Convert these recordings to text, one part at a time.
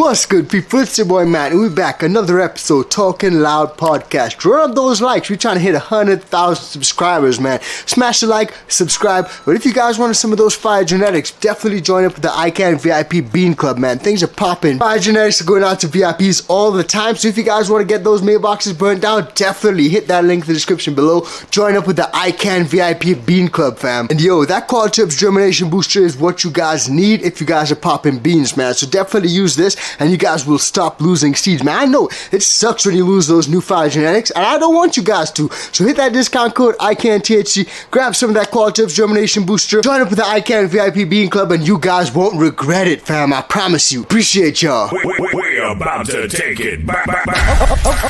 What's good, people? It's your boy Matt, and we're back. Another episode, Talkin Loud Podcast. Run up those likes. We're trying to hit 100,000 subscribers, man. Smash the like, subscribe. But if you guys wanted some of those fire genetics, definitely join up with the ICANN VIP Bean Club, man. Things are popping. Fire genetics are going out to VIPs all the time. So if you guys want to get those mailboxes burnt down, definitely hit that link in the description below. Join up with the ICANN VIP Bean Club, fam. And yo, that Qual Tips germination booster is what you guys need if you guys are popping beans, man. So definitely use this, and you guys will stop losing seeds, man. I know it sucks when you lose those new fire genetics, and I don't want you guys to. So hit that discount code ICANNTHC, grab some of that Qual Tips germination booster, join up with the ICANN VIP Bean Club, and you guys won't regret it, fam. I promise you. Appreciate y'all. We're about to take it back.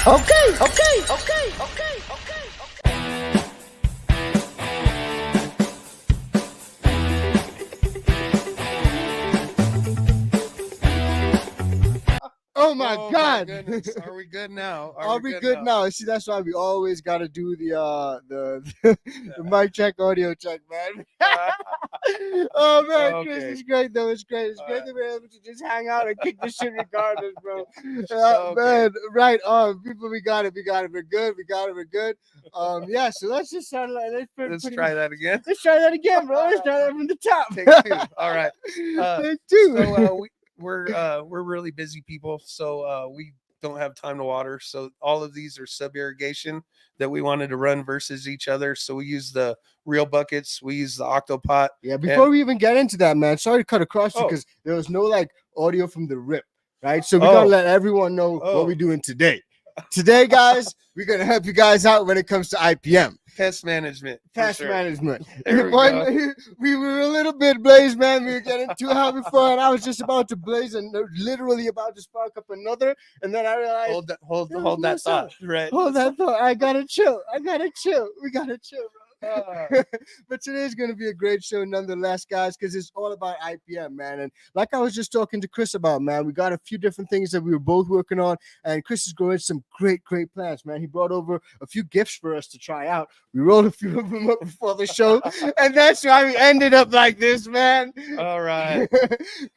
Okay. Oh my God! Goodness. Are we good now? Are we good now? See, that's why we always got to do the mic check, audio check, man. Oh man, Okay. Chris is great though. It's great. It's great that we're able to just hang out and kick this shit regardless, bro. Okay. Man, right on, people. We got it. We're good. Yeah. So let's just start. Let's try that again. Let's try that again, bro. Let's try that from the top. Take two. All right. Take two. So we're really busy people, so we don't have time to water. So all of these are sub-irrigation that we wanted to run versus each other. So we use the real buckets. We use the octopot. Yeah, before we even get into that, man, sorry to cut across you because there was no audio from the rip, right? So we gotta let everyone know what we're doing today. Today, guys, we're gonna help you guys out when it comes to IPM. Pest management. Management. There We were a little bit blazed, man. We were getting too hot before, and I was just about to blaze and literally about to spark up another. And then I realized, Hold that thought. Right. Hold that thought. I gotta chill. We gotta chill, bro. But today's gonna be a great show nonetheless, guys, because it's all about IPM, man. And like I was just talking to Chris about, man, we got a few different things that we were both working on, and Chris is growing some great plants, man. He brought over a few gifts for us to try out. We rolled a few of them up before the show, and that's why we ended up like this, man. All right.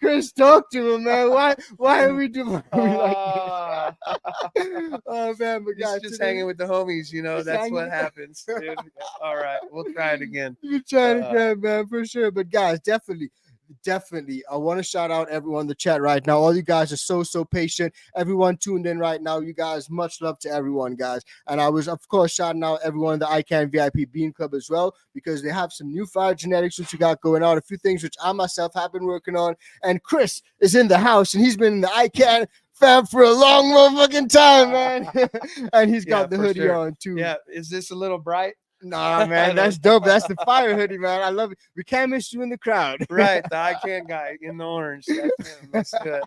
Chris, talk to him, man. Why are we doing like this? Oh man, but guys, just hanging with the homies, that's what happens, dude. All right, we'll try it again. You try it again, man, for sure. But guys, definitely, I want to shout out everyone in the chat right now. All you guys are so patient. Everyone tuned in right now. You guys, much love to everyone, guys. And I was, of course, shouting out everyone in the ICANN VIP Bean Club as well, because they have some new fire genetics which we got going on. A few things which I myself have been working on. And Chris is in the house, and he's been in the ICANN fam for a long motherfucking time, man. And he's got the hoodie on too. Yeah, is this a little bright? Nah, man, that's dope. That's the fire hoodie, man. I love it. We can't miss you in the crowd. Right, the ICANN guy in the orange. That's him. That's good.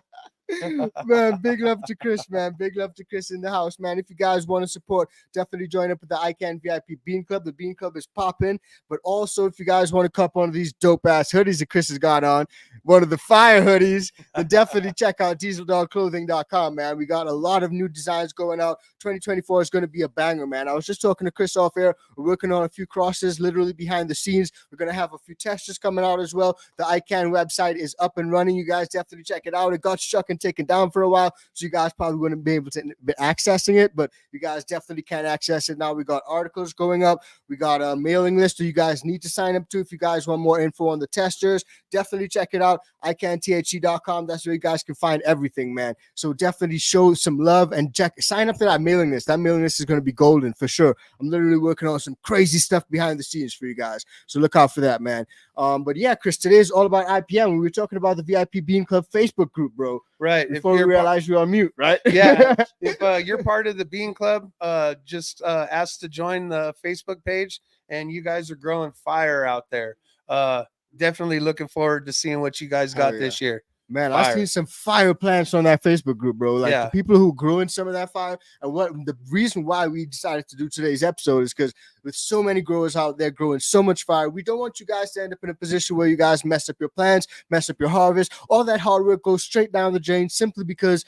Man, big love to Chris, man. Big love to Chris in the house, man. If you guys want to support, definitely join up with the ICANN VIP Bean Club. The Bean Club is popping. But also, if you guys want to cop one of these dope ass hoodies that Chris has got on, one of the fire hoodies, then definitely check out dieseldogclothing.com, man. We got a lot of new designs going out. 2024 is going to be a banger, man. I was just talking to Chris off air. We're working on a few crosses literally behind the scenes. We're going to have a few testers coming out as well. The ICANN website is up and running. You guys definitely check it out. It got stuck and taken down for a while, so you guys probably wouldn't be able to be accessing it, but you guys definitely can access it now. We got articles going up. We got a mailing list that you guys need to sign up to. If you guys want more info on the testers, definitely check it out. ICANNTHC.com. That's where you guys can find everything, man. So definitely show some love and sign up to that mailing list. That mailing list is going to be golden for sure. I'm literally working on some crazy stuff behind the scenes for you guys, so look out for that, man. But yeah, Chris, today is all about IPM. We were talking about the VIP Bean Club Facebook group, bro. Right. Before we realized we were on mute, right? Yeah. If you're part of the Bean Club, just ask to join the Facebook page, and you guys are growing fire out there. Definitely looking forward to seeing what you guys got this year. Man, I've seen some fire plants on that Facebook group, bro. Like the people who grew in some of that fire. And what the reason why we decided to do today's episode is because with so many growers out there growing so much fire, we don't want you guys to end up in a position where you guys mess up your plants, mess up your harvest. All that hard work goes straight down the drain simply because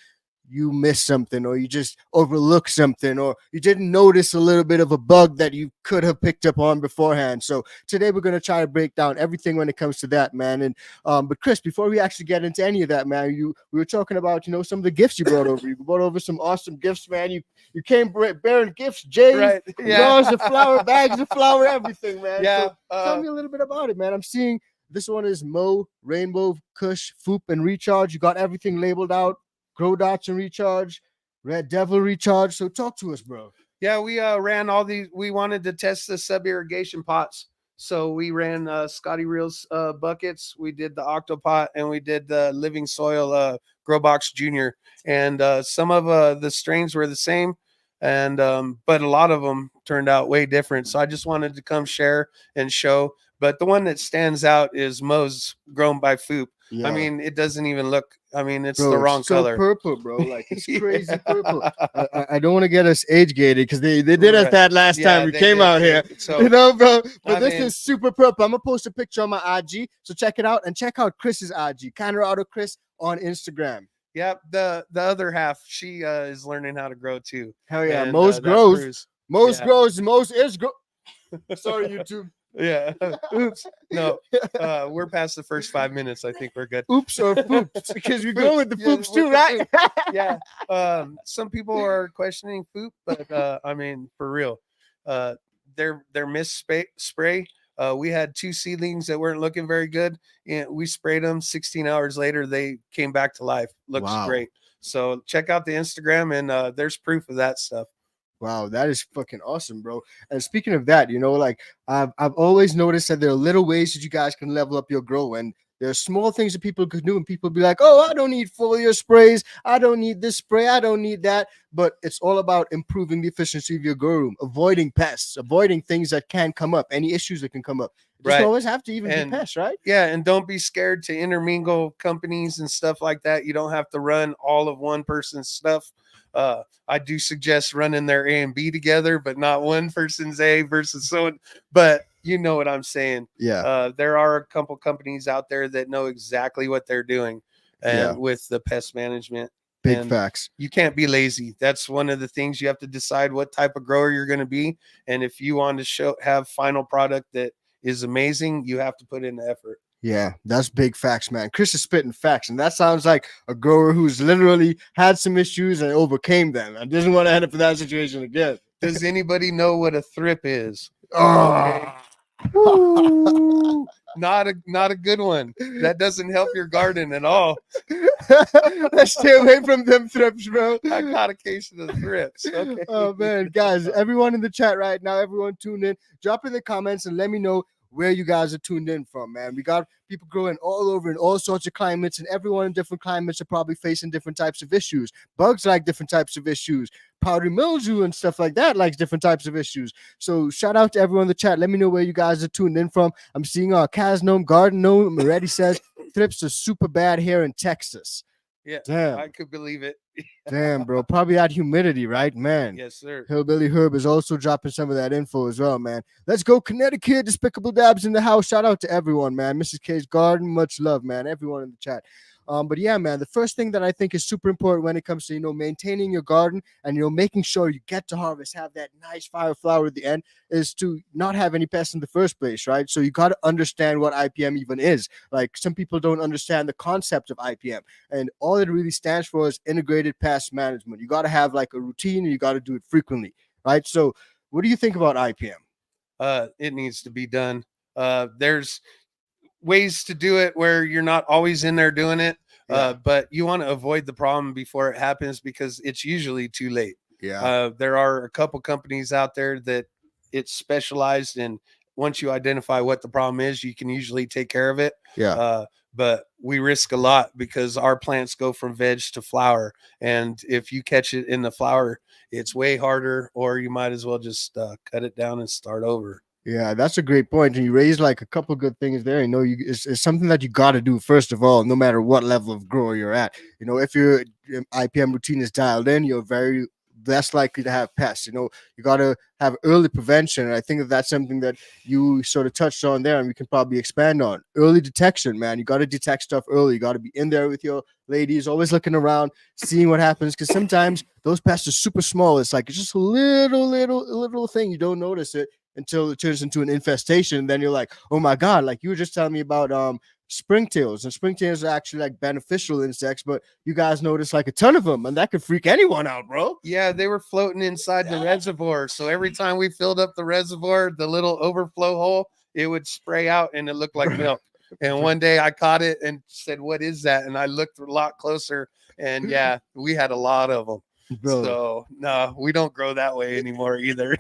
you missed something, or you just overlooked something, or you didn't notice a little bit of a bug that you could have picked up on beforehand. So today we're going to try to break down everything when it comes to that, man. And but Chris, before we actually get into any of that, man, we were talking about, you know, some of the gifts you brought over. You brought over some awesome gifts, man. You came bearing gifts, J's, Right. jars of flour, bags of flour, everything, man. Yeah. So tell me a little bit about it, man. I'm seeing this one is Mo, Rainbow, Kush, Foop, and Recharge. You got everything labeled out. Grow Dots and Recharge, Red Devil Recharge. So talk to us, bro. Yeah, we ran all these. We wanted to test the sub-irrigation pots. So we ran Scotty Reels buckets. We did the Octopot, and we did the Living Soil Grow Box Junior. And some of the strains were the same, and but a lot of them turned out way different. So I just wanted to come share and show. But the one that stands out is Mo's grown by Foop. Yeah. I mean, it doesn't even look. I mean, it's Bro, the wrong so color. purple, bro. Like it's crazy Yeah. purple. I don't want to get us age gated because they did us Right. that last Yeah, time we they came did. out here. So You know, bro. But I this mean- is super purple. I'm gonna post a picture on my IG, so check it out and check out Chris's IG, Canarado Chris on Instagram. yeah, the other half, she is learning how to grow too. Hell yeah, And, Mo's that grows. proves- Most yeah. grows. Most is grow. Sorry, YouTube. Yeah. Oops. No, we're past the first 5 minutes. I think we're good. Oops or poops because we go with the Yeah, poops with too, the right? Yeah. Some people are questioning Foop, but I mean, for real, their mist spray. We had 2 seedlings that weren't looking very good, and we sprayed them. 16 hours later, they came back to life. Looks Wow. great. So check out the Instagram, and there's proof of that stuff. Wow, that is fucking awesome, bro. And speaking of that, you know, like I've always noticed that there are little ways that you guys can level up your grow, and there are small things that people could do, and people be like, "Oh, I don't need foliar sprays. I don't need this spray. I don't need that." But it's all about improving the efficiency of your grow room, avoiding pests, avoiding things that can come up, any issues that can come up. It doesn't Right. always have to even And- be pests, right? Yeah, and don't be scared to intermingle companies and stuff like that. You don't have to run all of one person's stuff. I do suggest running their A and B together, but not one person's A versus someone. But you know what I'm saying. Yeah. There are a couple companies out there that know exactly what they're doing, and Yeah. with the pest management, Big and facts. you can't be lazy. That's one of the things you have to decide what type of grower you're going to be, and if you want to have final product that is amazing, you have to put in the effort. Yeah, that's big facts, man. Chris is spitting facts, and that sounds like a grower who's literally had some issues and overcame them and doesn't want to end up in that situation again. Does anybody know what a thrip is? Oh, Ooh, not a good one. That doesn't help your garden at all. let's stay away from them thrips, bro. I got a case of the thrips. Okay. Oh man, guys, everyone in the chat right now, everyone tuned in, drop in the comments and let me know where you guys are tuned in from, man. We got people growing all over in all sorts of climates, and everyone in different climates are probably facing different types of issues. Bugs like different types of issues. Powdery mildew and stuff like that likes different types of issues. So shout out to everyone in the chat. Let me know where you guys are tuned in from. I'm seeing Kaz Gnome, Garden Gnome already says thrips are super bad here in Texas. Yeah, Damn. I could believe it. Damn, bro. Probably that humidity, right, man? Yes, sir. Hillbilly Herb is also dropping some of that info as well, man. Let's go, Connecticut. Despicable Dabs in the house. Shout out to everyone, man. Mrs. K's Garden, much love, man. Everyone in the chat. But yeah, man, the first thing that I think is super important when it comes to, you know, maintaining your garden and, you know, making sure you get to harvest, have that nice fire flower at the end, is to not have any pests in the first place, right? So you got to understand what IPM even is. Like, some people don't understand the concept of IPM, and all it really stands for is integrated pest management. You got to have like a routine, and you got to do it frequently, right? So what do you think about IPM? It needs to be done. There's ways to do it where you're not always in there doing it, Yeah. but you want to avoid the problem before it happens, because it's usually too late. Yeah. There are a couple companies out there that it's specialized in. Once you identify what the problem is, you can usually take care of it. Yeah. But we risk a lot because our plants go from veg to flower, and if you catch it in the flower, it's way harder, or you might as well just cut it down and start over. Yeah, that's a great point. And you raised like a couple good things there. You know, it's something that you got to do first of all, no matter what level of grower you're at. You know, if your IPM routine is dialed in, you're very less likely to have pests. You know, you got to have early prevention. And I think that's something that you sort of touched on there, and we can probably expand on. Early detection, man. You got to detect stuff early. You got to be in there with your ladies, always looking around, seeing what happens, because sometimes those pests are super small. It's like it's just a little thing. You don't notice it until it turns into an infestation. And then you're like, oh my God, like you were just telling me about springtails, and springtails are actually like beneficial insects, but you guys notice like a ton of them, and that could freak anyone out, bro. Yeah, they were floating inside the reservoir. So every time we filled up the reservoir, the little overflow hole, it would spray out and it looked like milk. And one day I caught it and said, what is that? And I looked a lot closer, and yeah, we had a lot of them. Bro. So no, we don't grow that way anymore either.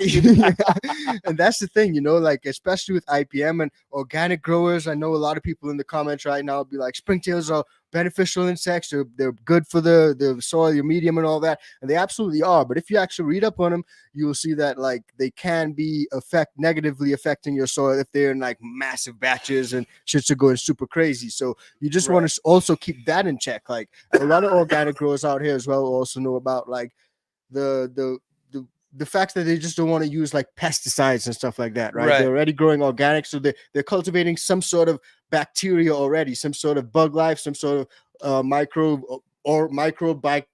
And that's the thing, you know, like especially with IPM and organic growers. I know a lot of people in the comments right now will be like, springtails are beneficial insects, they're good for the soil, your medium, and all that, and they absolutely are. But if you actually read up on them, you will see that like they can be negatively affecting your soil if they're in like massive batches and shits are going super crazy. So you just want to also keep that in check. Like a lot of organic growers out here as well also know about like the fact that they just don't want to use like pesticides and stuff like that, right? They're already growing organic, so they're cultivating some sort of bacteria already, some sort of bug life, some sort of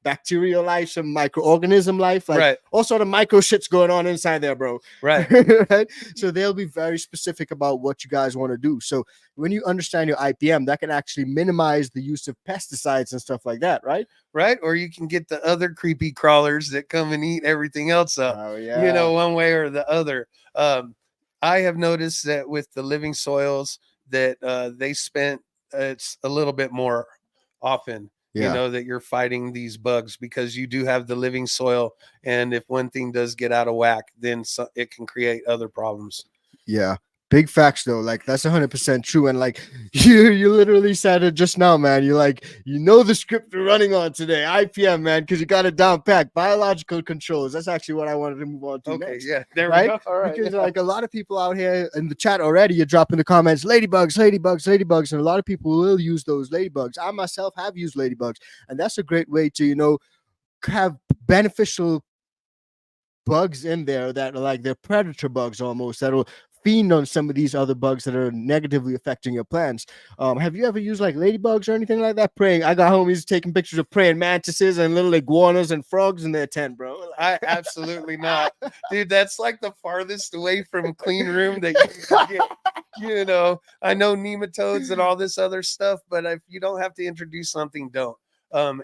bacterial life, some microorganism life, like all sort of micro shits going on inside there, bro. Right. So they'll be very specific about what you guys want to do. So when you understand your IPM, that can actually minimize the use of pesticides and stuff like that, right? Right. Or you can get the other creepy crawlers that come and eat everything else up. Oh, yeah. You know, one way or the other. I have noticed that with the living soils that they spent it's a little bit more often. You know, that you're fighting these bugs because you do have the living soil. And if one thing does get out of whack, then it can create other problems. Yeah. Big facts though, like that's 100% true. And like you literally said it just now, man. You're like, you know the script we're running on today, IPM, man, because you got it down pat. Biological controls. That's actually what I wanted to move on to next. Yeah, there we go. All right. Because like a lot of people out here in the chat already, you're dropping the comments, ladybugs, and a lot of people will use those ladybugs. I myself have used ladybugs, and that's a great way to, you know, have beneficial bugs in there that are like they're predator bugs almost that'll feed on some of these other bugs that are negatively affecting your plants. Have you ever used like ladybugs or anything like that? Praying. I got homies taking pictures of praying mantises and little iguanas and frogs in their tent, bro. I absolutely not, dude. That's like the farthest away from clean room that you can get. You know, I know nematodes and all this other stuff, but if you don't have to introduce something, don't.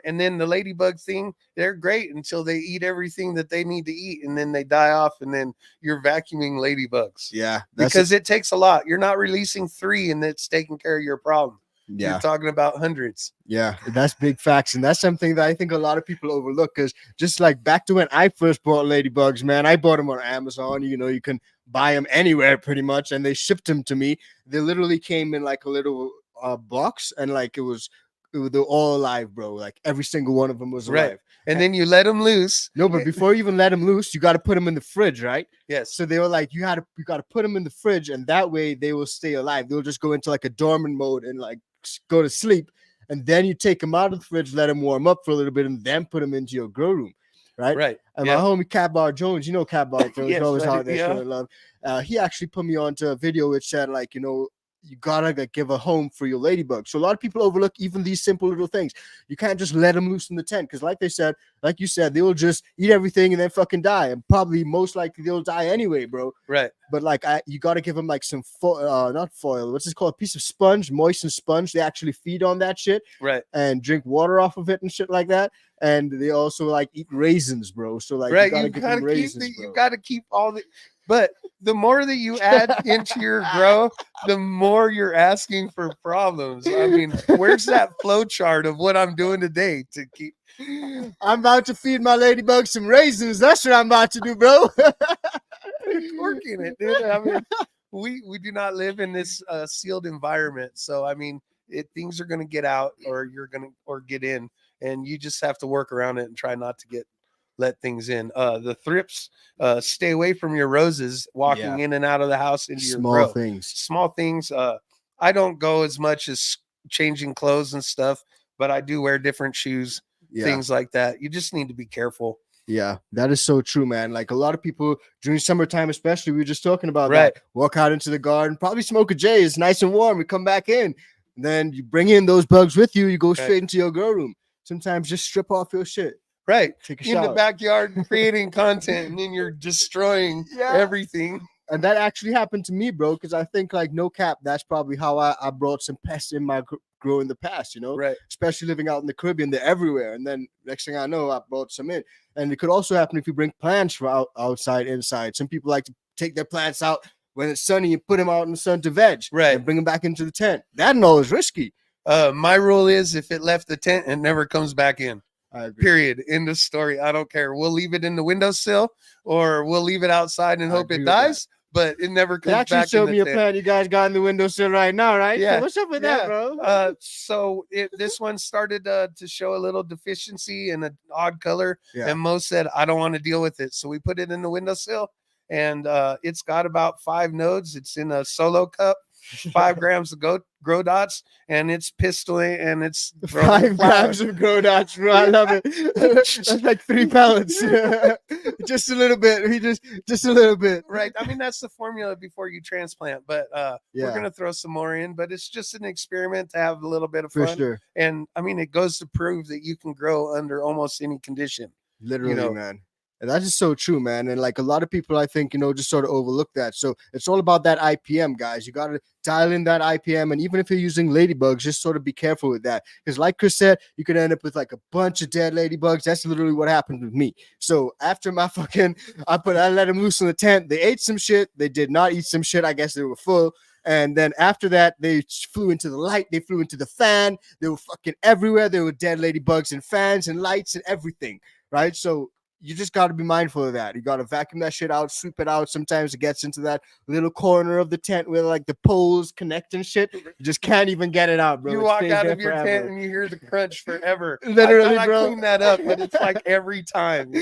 And then the ladybug thing, they're great until they eat everything that they need to eat, and then they die off, and then you're vacuuming ladybugs. Yeah, because it takes a lot. You're not releasing 3 and it's taking care of your problem. Yeah, you're talking about hundreds. Yeah, that's big facts, and that's something that I think a lot of people overlook. Because just like back to when I first bought ladybugs, man, I bought them on Amazon. You know, you can buy them anywhere pretty much, and they shipped them to me. They literally came in like a little box, and like they're all alive, bro. Like every single one of them was alive. And then you let them loose. No, but before you even let them loose, you got to put them in the fridge, right? Yes. So they were like, you got to put them in the fridge, and that way they will stay alive. They'll just go into like a dormant mode and like go to sleep, and then you take them out of the fridge, let them warm up for a little bit, and then put them into your grow room, right? Right. And my homie Catbar Jones, you know Catbar Jones, yes, always out there showing love. He actually put me onto a video which said like, you know, you gotta give a home for your ladybug. So a lot of people overlook even these simple little things. You can't just let them loose in the tent because, like you said, they will just eat everything and then fucking die. And probably most likely they'll die anyway, bro. Right. But like, you gotta give them like some not foil. What's it called? A piece of sponge, moistened sponge. They actually feed on that shit. Right. And drink water off of it and shit like that. And they also like eat raisins, bro. So like, you gotta raisins, you gotta keep all the. But the more that you add into your grow, the more you're asking for problems. I mean, where's that flow chart of what I'm doing today to keep? I'm about to feed my ladybug some raisins. That's what I'm about to do, bro. Working it, dude. I mean, we do not live in this sealed environment. So, I mean, things are going to get out or get in, and you just have to work around it and try not to let things in. The thrips, stay away from your roses walking in and out of the house into your grow. Small things. I don't go as much as changing clothes and stuff, but I do wear different shoes, things like that. You just need to be careful. Yeah, that is so true, man. Like a lot of people during summertime, especially, we were just talking about Right. that. Walk out into the garden, probably smoke a J. It's nice and warm. We come back in, and then you bring in those bugs with you. You go straight into your grow room. Sometimes just strip off your shit. Right. Take a In the shower. backyard creating content, and then you're destroying everything. And that actually happened to me, bro, because I think, like, no cap, that's probably how I brought some pests in my grow in the past, you know? Right. Especially living out in the Caribbean, they're everywhere. And then next thing I know, I brought some in. And it could also happen if you bring plants from outside, inside. Some people like to take their plants out when it's sunny and put them out in the sun to veg. Right. And bring them back into the tent. That and all is risky. My rule is if it left the tent, it never comes back in. I agree. Period. End of story. I don't care. We'll leave it in the windowsill or we'll leave it outside and I hope agree it with dies, but it never You comes actually back showed in me the a tent. plant you guys got in the windowsill right now, right? Yeah. So what's up with that, bro? This one started to show a little deficiency and an odd color, Yeah. and Mo said, I don't want to deal with it. So we put it in the windowsill, and it's got about 5 nodes. It's in a solo cup, 5 grams of grow dots, and it's pistoling, and it's 5 grams of grow dots, bro. I love it. That's like 3 pellets. Just a little bit. Just a little bit. Right. I mean, that's the formula before you transplant, but we're gonna throw some more in, but it's just an experiment to have a little bit of fun. For sure. And I mean, it goes to prove that you can grow under almost any condition. Literally, man. And that is so true, man. And like a lot of people, I think, just sort of overlook that. So it's all about that IPM, guys. You got to dial in that IPM. And even if you're using ladybugs, just sort of be careful with that. Because like Chris said, you could end up with like a bunch of dead ladybugs. That's literally what happened with me. So after my I let them loose in the tent. They ate some shit. They did not eat some shit. I guess they were full. And then after that, they flew into the light. They flew into the fan. They were fucking everywhere. There were dead ladybugs and fans and lights and everything. Right. So you just got to be mindful of that. You got to vacuum that shit out, sweep it out. Sometimes it gets into that little corner of the tent where like the poles connect and shit. You just can't even get it out, bro. You walk out of your tent and you hear the crunch forever. Literally, I bro. clean that up, but it's like every time.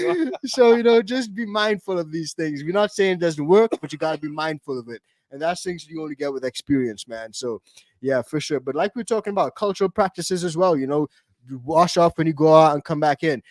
So, just be mindful of these things. We're not saying it doesn't work, but you got to be mindful of it. And that's things you only get with experience, man. So, yeah, for sure. But like we're talking about cultural practices as well, wash off when you go out and come back in,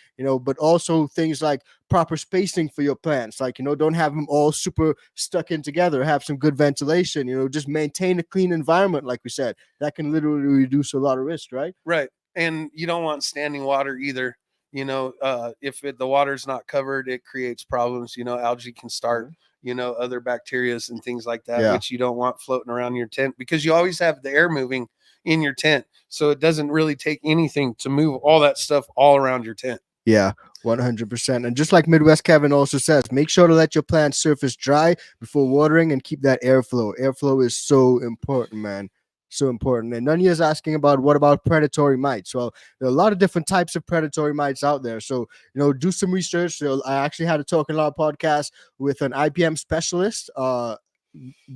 but also things like proper spacing for your plants. Like, don't have them all super stuck in together. Have some good ventilation, just maintain a clean environment. Like we said, that can literally reduce a lot of risk, right? Right. And you don't want standing water either. If the water's not covered, it creates problems. Algae can start, other bacterias and things like that, which you don't want floating around your tent because you always have the air moving in your tent. So it doesn't really take anything to move all that stuff all around your tent. Yeah, 100%. And just like Midwest Kevin also says, make sure to let your plant surface dry before watering and keep that airflow. Airflow is so important, man. So important. And Nanya is asking about what about predatory mites? Well, there are a lot of different types of predatory mites out there. So, do some research. So I actually had a Talkin Loud podcast with an IPM specialist.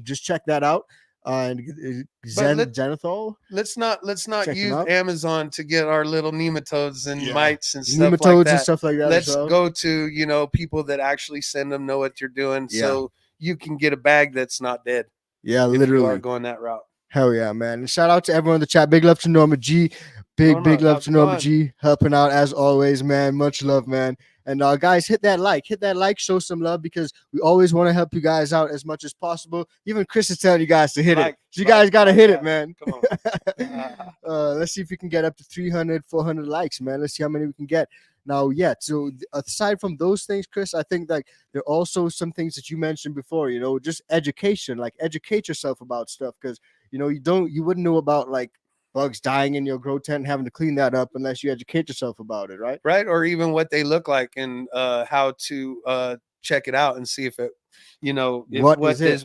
Just check that out. And Zenithal. Let's not Check use Amazon to get our little nematodes and mites and stuff nematodes like that. And stuff like that. Let's go to people that actually send them, know what you're doing, so you can get a bag that's not dead. Yeah, literally. You are going that route. Hell yeah, man. And shout out to everyone in the chat. Big love to Norma G. Big love to Norma G. Helping out as always, man. Much love, man. And guys, hit that like, show some love because we always want to help you guys out as much as possible. Even Chris is telling you guys to hit it. So you guys got to hit it, man. Come on. Let's see if we can get up to 300, 400 likes, man. Let's see how many we can get. Now, so aside from those things, Chris, I think like there are also some things that you mentioned before, just education, like educate yourself about stuff because, you wouldn't know about like bugs dying in your grow tent and having to clean that up unless you educate yourself about it, right? Right. Or even what they look like and how to check it out and see if it,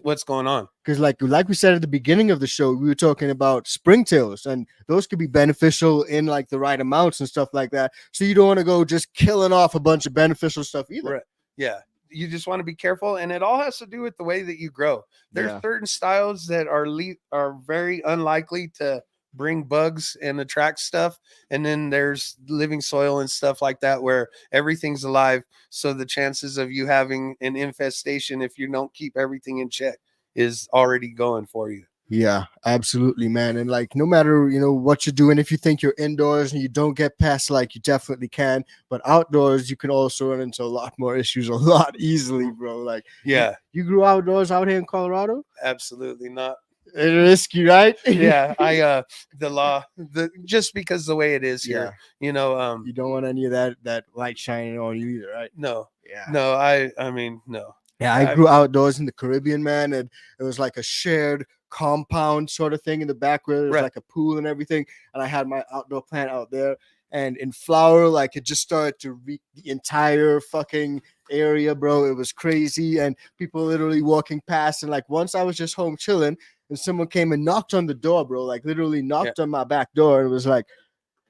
what's going on. Because like we said at the beginning of the show, we were talking about springtails and those could be beneficial in like the right amounts and stuff like that. So you don't want to go just killing off a bunch of beneficial stuff either. Right. Yeah. You just want to be careful, and it all has to do with the way that you grow. There's certain styles that are very unlikely to bring bugs and attract stuff, and then there's living soil and stuff like that where everything's alive, so the chances of you having an infestation if you don't keep everything in check is already going for you. Yeah, absolutely, man. And like, no matter, what you're doing, if you think you're indoors and you don't get pests, like you definitely can. But outdoors, you can also run into a lot more issues a lot easily, bro. Like, Yeah, you grew outdoors out here in Colorado? absolutely not. It's risky, right? Yeah, the law, just because the way it is Yeah. here, you know, You don't want any of that light shining on you either, right? no, Yeah. no, I mean, no. Yeah, I I- grew outdoors in the Caribbean, man, and it was like a shared compound sort of thing in the back where there was Right. like a pool and everything. And I had my outdoor plant out there, and in flower, like it just started to reek the entire fucking area, bro. It was crazy, and people literally walking past. And like once I was just home chilling, and someone came and knocked on the door, bro. Like literally knocked on my back door, and was like,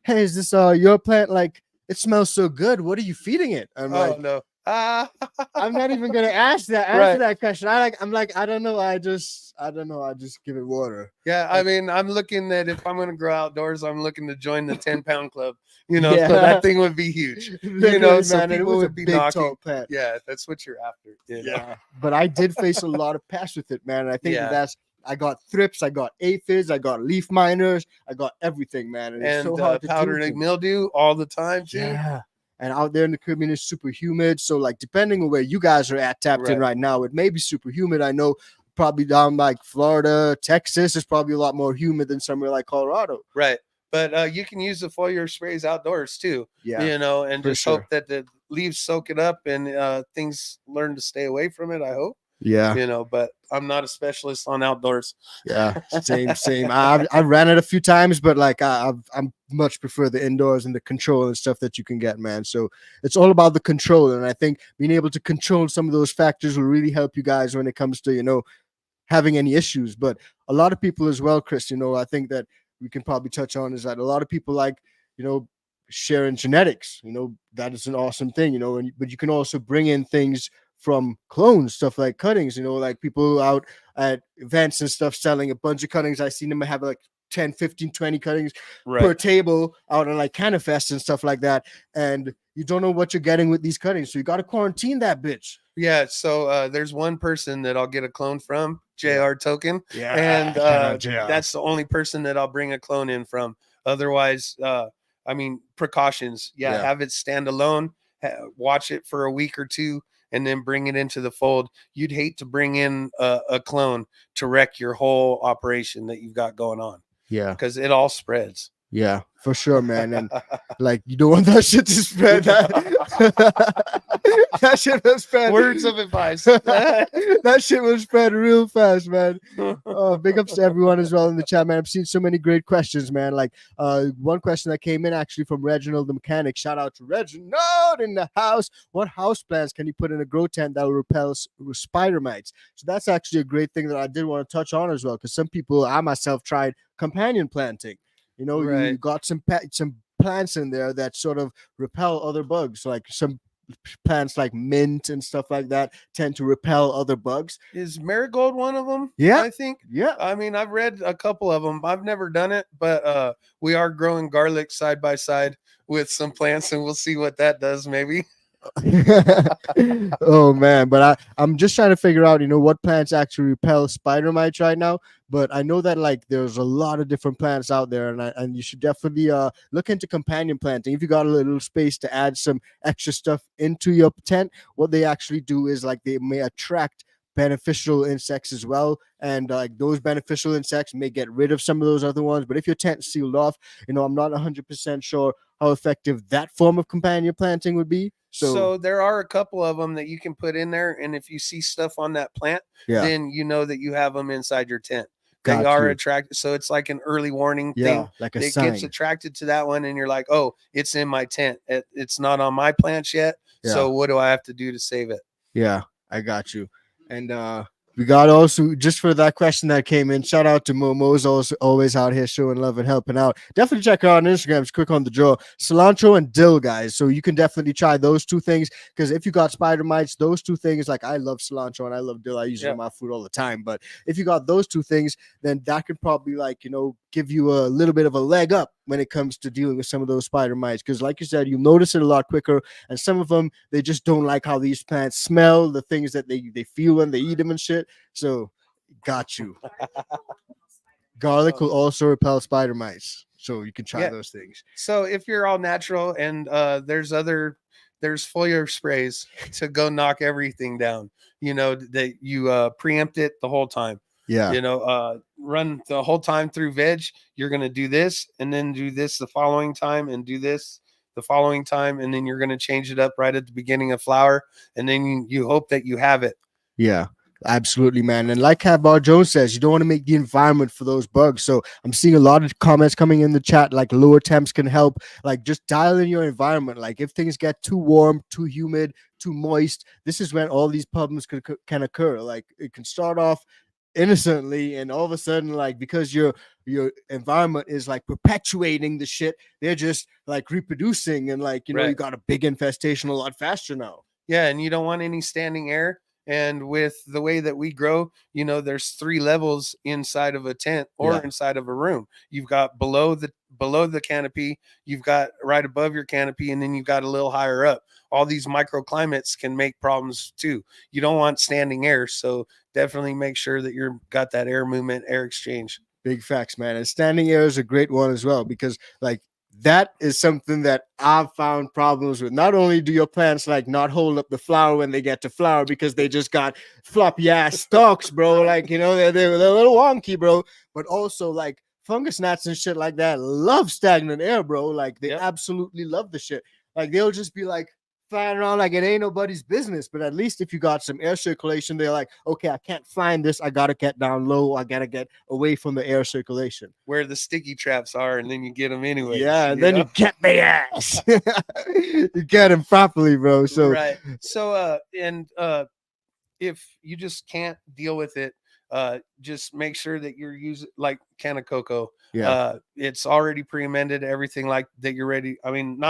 "Hey, is this your plant? Like it smells so good. What are you feeding it?" I'm Oh like, no. I'm not even gonna answer Right. that question. I'm like, I don't know. I don't know. I just give it water. Yeah, I mean, I'm looking at if I'm going to grow outdoors, I'm looking to join the 10-pound club. So Yeah. that thing would be huge. Literally, So man, and it people was a would be big knocking. tall plant. Yeah, that's what you're after. you know? Yeah, but I did face a lot of pests with it, man. And I think Yeah. I got thrips, I got aphids, I got leaf miners, I got everything, man. And it's And so hard to powdery do. mildew all the time too. Yeah. And out there in the Caribbean is super humid. So, like, depending on where you guys are at tapped in Right. right now, it may be super humid. I know probably down like Florida, Texas is probably a lot more humid than somewhere like Colorado. Right. But you can use the foliar sprays outdoors too. Yeah. And for just sure. hope that the leaves soak it up and things learn to stay away from it. I hope. Yeah. But I'm not a specialist on outdoors. Yeah. Same. I ran it a few times, but like I'm much prefer the indoors and the control and stuff that you can get, man. So it's all about the control. And I think being able to control some of those factors will really help you guys when it comes to, having any issues. But a lot of people as well, Chris, I think that we can probably touch on is that a lot of people like, sharing genetics, that is an awesome thing, but you can also bring in things from clones, stuff like cuttings, like people out at events and stuff selling a bunch of cuttings. I seen them have like 10, 15, 20 cuttings per table out on like Canafest and stuff like that. And you don't know what you're getting with these cuttings. So you got to quarantine that bitch. Yeah. So there's one person that I'll get a clone from, JR Token. Yeah. And JR. that's the only person that I'll bring a clone in from. Otherwise, precautions. Yeah. Have it stand alone, watch it for a week or two, and then bring it into the fold. You'd hate to bring in a clone to wreck your whole operation that you've got going on. Yeah. Because it all spreads. Yeah, for sure, man. And like, you don't want that shit to spread. That shit will spread. Words of advice. That shit will spread real fast, man. Big ups to everyone as well in the chat, man. I've seen so many great questions, man. Like one question that came in actually from Reginald the mechanic. Shout out to Reginald in the house. What house plants can you put in a grow tent that will repel spider mites? So that's actually a great thing that I did want to touch on as well, because some people, I myself, tried companion planting. Right. You got some plants in there that sort of repel other bugs, like some plants like mint and stuff like that tend to repel other bugs. Is marigold one of them? Yeah. I think. Yeah. I mean, I've read a couple of them. I've never done it, but we are growing garlic side by side with some plants, and we'll see what that does maybe. Oh man, but I'm just trying to figure out what plants actually repel spider mites right now. But I know that like there's a lot of different plants out there, and you should definitely look into companion planting. If you got a little space to add some extra stuff into your tent, what they actually do is like they may attract beneficial insects as well, and like those beneficial insects may get rid of some of those other ones. But if your tent is sealed off, I'm not 100% sure how effective that form of companion planting would be. So there are a couple of them that you can put in there, and if you see stuff on that plant, then you know that you have them inside your tent. They are attracted, so it's like an early warning thing. Like a it sign. gets attracted to that one, and you're like, oh, it's in my tent. It's not on my plants yet. So what do I have to do to save it? Yeah, I got you. And we got also, just for that question that came in, shout out to Momo's also always out here showing love and helping out. Definitely check her out on Instagram. It's quick on the draw. Cilantro and dill, guys. So you can definitely try those two things, because if you got spider mites, those two things, like I love cilantro and I love dill. I use it in my food all the time. But if you got those two things, then that could probably give you a little bit of a leg up when it comes to dealing with some of those spider mites, because like you said, you notice it a lot quicker, and some of them, they just don't like how these plants smell, the things that they feel when they eat them and shit. So got you. Garlic So- will also repel spider mites, so you can try Yeah. those things. So if you're all natural and there's foliar sprays to go knock everything down, that you preempt it the whole time. Yeah. Run the whole time through veg. You're going to do this and then do this the following time and do this the following time. And then you're going to change it up right at the beginning of flower. And then you hope that you have it. Yeah, absolutely, man. And like Bar Jones says, you don't want to make the environment for those bugs. So I'm seeing a lot of comments coming in the chat, like lower temps can help. Like just dial in your environment. Like if things get too warm, too humid, too moist, this is when all these problems can occur. Like it can start off innocently, and all of a sudden, like because your environment is like perpetuating the shit, they're just like reproducing, and like you Right. got a big infestation a lot faster now. Yeah, and you don't want any standing air. And with the way that we grow, there's 3 levels inside of a tent or Yeah. inside of a room. You've got below the canopy, you've got right above your canopy, and then you've got a little higher up. All these microclimates can make problems too. You don't want standing air, so definitely make sure that you're got that air movement, air exchange. Big facts, man. And standing air is a great one as well, because like that is something that I've found problems with. Not only do your plants like not hold up the flower when they get to flower because they just got floppy ass stalks, bro. Like, they're a little wonky, bro. But also like fungus gnats and shit like that love stagnant air, bro. Like they Yep. absolutely love the shit. Like they'll just be like flying around like it ain't nobody's business. But at least if you got some air circulation, they're like, okay, I can't find this. I gotta get down low. I gotta get away from the air circulation. Where the sticky traps are, and then you get them anyway. Yeah, and then you get their ass. You get them properly, bro. So right. So if you just can't deal with it, just make sure that you're using like can of Coco. yeah, It's already pre-amended, everything like that. You're ready. I mean,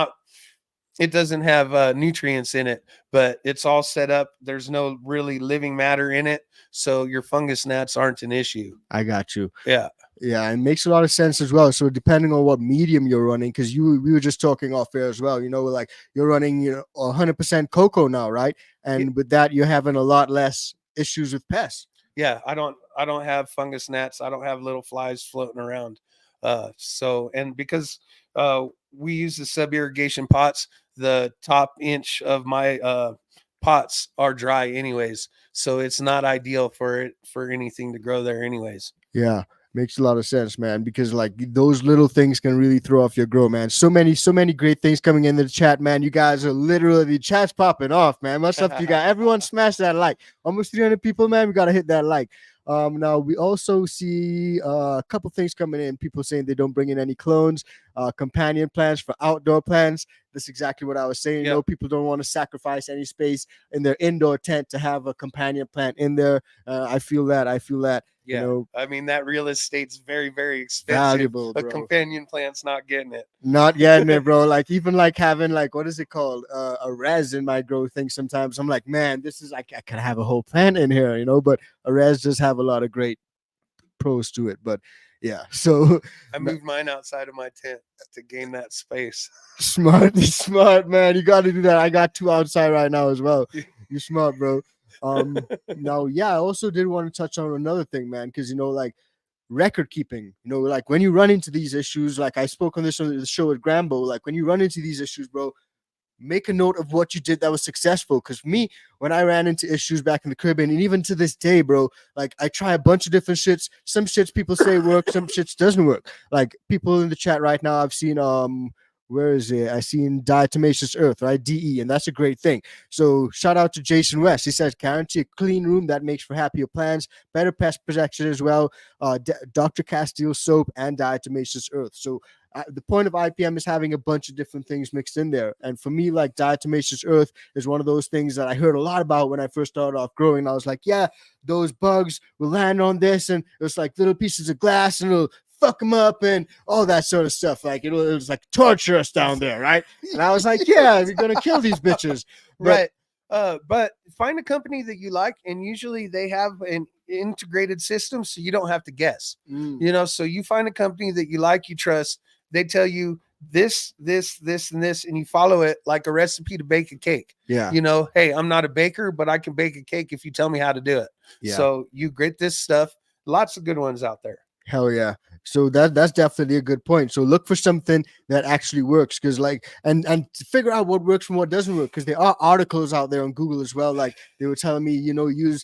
it doesn't have nutrients in it, but it's all set up. There's no really living matter in it, so your fungus gnats aren't an issue. I got you. Yeah. Yeah, it makes a lot of sense as well. So depending on what medium you're running, because we were just talking off air as well. Like you're running 100% Coco now, right? And with that, you're having a lot less issues with pests. Yeah, I don't have fungus gnats. I don't have little flies floating around. And because we use the sub-irrigation pots, the top inch of my pots are dry anyways, so it's not ideal for anything to grow there anyways. Yeah, makes a lot of sense, man, because like those little things can really throw off your grow, man. So many great things coming into the chat, man. You guys are literally, the chat's popping off, man. Much love to you guys. Everyone smash that like. Almost 300 people, man. We gotta hit that like. Now we also see a couple things coming in. People saying they don't bring in any clones, companion plants for outdoor plants. That's exactly what I was saying. Yep. People don't want to sacrifice any space in their indoor tent to have a companion plant in there. I feel that. Yeah, I mean that real estate's very, very expensive. Valuable, A bro. companion plant's not getting it. Not getting it, bro. Like even like having like, what is it called, a res in my grow thing. Sometimes I'm like, man, this is like I could have a whole plant in here, but a res does have a lot of great pros to it. But yeah, so I moved mine outside of my tent to gain that space. smart, man. You got to do that. I got 2 outside right now as well. You're smart, bro. Now, yeah, I also did want to touch on another thing, man, because like record keeping, like when you run into these issues, like I spoke on this on the show with Grambo, like when you run into these issues, bro, make a note of what you did that was successful. Because me, when I ran into issues back in the Caribbean, and even to this day, bro, like I try a bunch of different shits. Some shits people say work, some shits doesn't work. Like people in the chat right now, I've seen where is it? I seen Diatomaceous Earth, right? DE, and that's a great thing. So shout out to Jason West. He says guarantee a clean room that makes for happier plants, better pest protection as well. Dr. Castile soap and Diatomaceous Earth. So the point of IPM is having a bunch of different things mixed in there. And for me, like Diatomaceous Earth is one of those things that I heard a lot about when I first started off growing. I was like, yeah, those bugs will land on this, and it was like little pieces of glass, and it'll fuck them up and all that sort of stuff. Like it was like torture us down there, right? And I was like, yeah, we're gonna kill these bitches, Right. But find a company that you like, and usually they have an integrated system, so you don't have to guess. So you find a company that you like, you trust. They tell you this, and this, and you follow it like a recipe to bake a cake. Yeah. Hey, I'm not a baker, but I can bake a cake if you tell me how to do it. Yeah. So you grit this stuff. Lots of good ones out there. Hell yeah. So that's definitely a good point. So look for something that actually works, because like and to figure out what works from what doesn't work, because there are articles out there on Google as well. Like they were telling me, use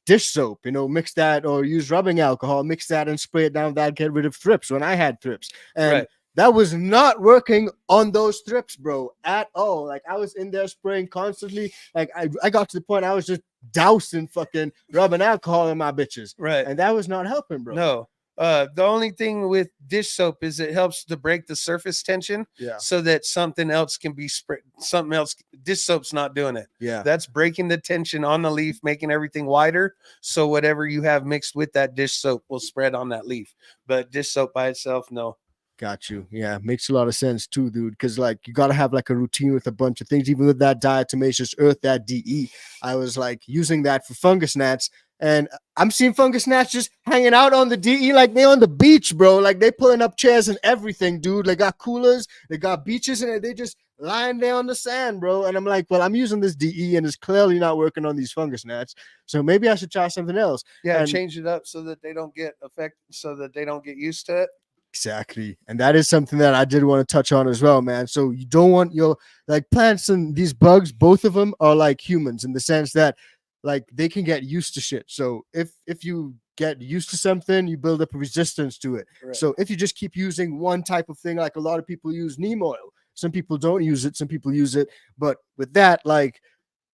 dish soap, mix that, or use rubbing alcohol, mix that and spray it down, that get rid of thrips when I had thrips. And Right. that was not working on those thrips, bro, at all. Like I was in there spraying constantly. Like I got to the point I was just dousing fucking rubbing alcohol in my bitches. Right. And that was not helping, bro. No. The only thing with dish soap is it helps to break the surface tension, Yeah. so that something else can be sprayed. Something else. Dish soap's not doing it. Yeah. That's breaking the tension on the leaf, making everything wider. So whatever you have mixed with that dish soap will spread on that leaf. But dish soap by itself, no. Got you. Yeah, makes a lot of sense too, dude. Because like you gotta have like a routine with a bunch of things. Even with that diatomaceous earth, that DE, I was like using that for fungus gnats, and I'm seeing fungus gnats just hanging out on the DE like they on the beach, bro. Like they pulling up chairs and everything, dude. They got coolers, they got beaches, and they just lying there on the sand, bro. And I'm like, well, I'm using this DE, and it's clearly not working on these fungus gnats. So maybe I should try something else. Yeah, And change it up so that they don't get so that they don't get used to it. exactly. And that is something that I did want to touch on as well, man. So you don't want your like plants and these bugs, both of them are like humans in the sense that like they can get used to shit. So if you get used to something, you build up a resistance to it. Right. So if you just keep using one type of thing, like a lot of people use neem oil, some people don't use it, some people use it. But with that, like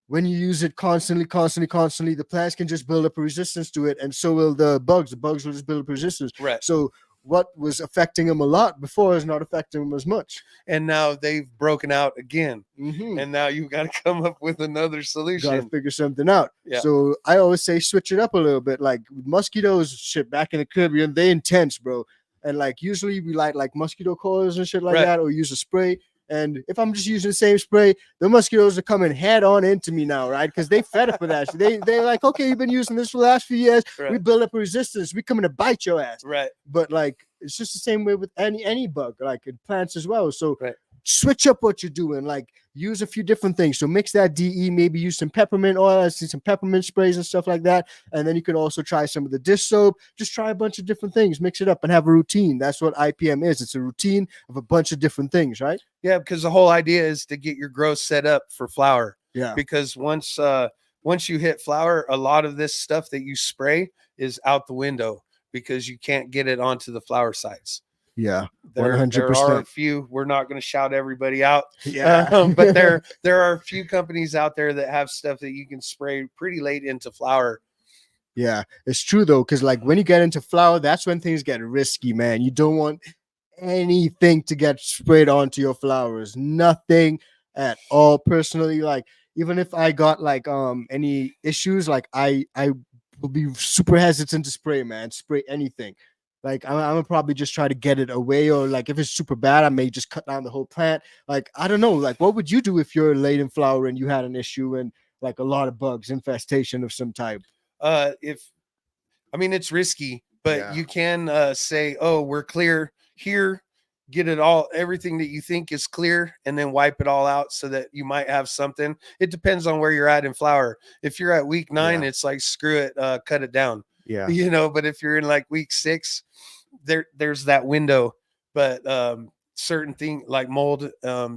when you use it constantly, the plants can just build up a resistance to it, and so will the bugs. The bugs will just build up resistance. Right. So what was affecting them a lot before is not affecting them as much. And now they've broken out again. Mm-hmm. And now you got to come up with another Got to solution. figure something out. Yeah. So I always say switch it up a little bit. Like mosquitoes, shit, back in the Caribbean, they intense, bro. And like usually we light like mosquito coils and shit like Right. that, or use a spray. And if I'm just using the same spray, the mosquitoes are coming head on into me now, right? Because they fed up with that shit. They're like, okay, you've been using this for the last few years. Right. We build up a resistance. We coming to bite your ass. Right. But like it's just the same way with any bug, like in plants as well. So Right. switch up what you're doing, like use a few different things. So mix that DE, maybe use some peppermint oil, I see some peppermint sprays and stuff like that. And then you can also try some of the dish soap. Just try a bunch of different things, mix it up and have a routine. That's what IPM is. It's a routine of a bunch of different things, right? Yeah, because the whole idea is to get your growth set up for flower. Yeah. Because once you hit flower, a lot of this stuff that you spray is out the window because you can't get it onto the flower sites. Yeah. There 100%. are a few. We're not going to shout everybody out. Yeah. But there are a few companies out there that have stuff that you can spray pretty late into flower. Yeah, it's true though, because like when you get into flower, that's when things get risky, man. You don't want anything to get sprayed onto your flowers. Nothing at all. Personally, like even if I got like any issues, like I will be super hesitant to spray, man. Spray anything. Like I'm gonna probably just try to get it away, or like if it's super bad, I may just cut down the whole plant. Like I don't know. Like what would you do if you're late in flower and you had an issue and like a lot of bugs, infestation of some type? It's risky, but Yeah. you can say, oh, we're clear here, get it all, everything that you think is clear, and then wipe it all out so that you might have something. It depends on where you're at in flower. If you're at week 9, Yeah. it's like, screw it, cut it down. Yeah. But if you're in like week 6, there's that window. But certain thing like mold,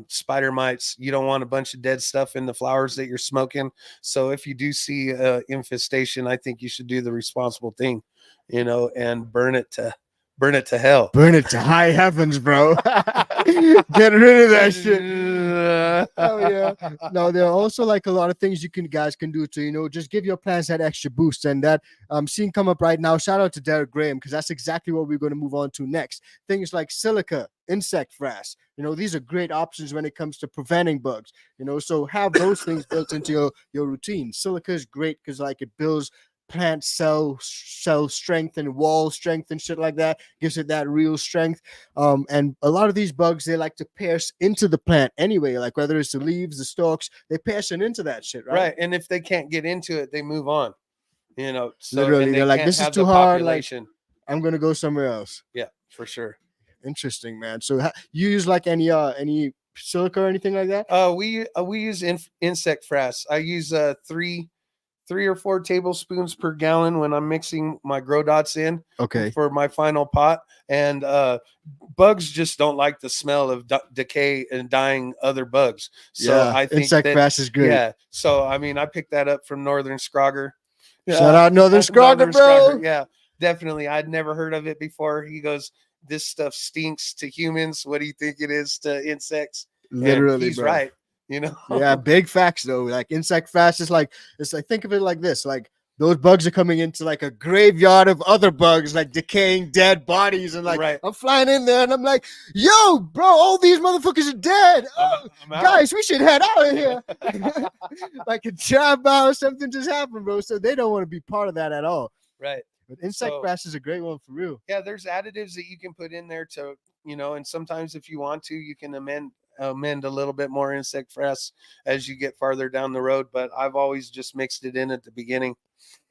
spider mites, you don't want a bunch of dead stuff in the flowers that you're smoking. So if you do see infestation, I think you should do the responsible thing, and burn it to hell. Burn it to high heavens, bro. Get rid of that shit. Oh yeah. No, there are also like a lot of things guys can do to, just give your plants that extra boost. And that I'm seeing come up right now. Shout out to Derek Graham, because that's exactly what we're going to move on to next. Things like silica, insect frass. These are great options when it comes to preventing bugs. So have those things built into your routine. Silica is great because like it builds plant cell strength and wall strength and shit like that, gives it that real strength. And a lot of these bugs, they like to pierce into the plant anyway, like whether it's the leaves, the stalks, they pierce into that shit, right? And if they can't get into it, they move on. So Literally, and they're like, can't this is have too the hard, population. I'm gonna go somewhere else. Yeah, for sure. Interesting, man. So you use like any silica or anything like that? We use insect frass. I use 3 3 or 4 tablespoons per gallon when I'm mixing my grow dots in Okay. for my final pot. And bugs just don't like the smell of decay and dying other bugs. So Yeah, I think insect grass is great. Yeah. So I mean, I picked that up from Northern Scrogger. Shout out Northern Scrogger, bro. Yeah, definitely. I'd never heard of it before. He goes, "This stuff stinks to humans. What do you think it is to insects?" Literally, and he's bro. right. You know. Yeah, big facts though. Like insect fast is like, it's like, think of it like this, like those bugs are coming into like a graveyard of other bugs, like decaying dead bodies, and like Right. I'm flying in there and I'm like, yo, bro, all these motherfuckers are dead. Oh, I'm out. guys, we should head out of here. Like a job or something just happened, bro. So they don't want to be part of that at all. Right. But insect fast is a great one for real. Yeah, there's additives that you can put in there to, and sometimes if you want to, you can amend a little bit more insect frass as you get farther down the road, but I've always just mixed it in at the beginning.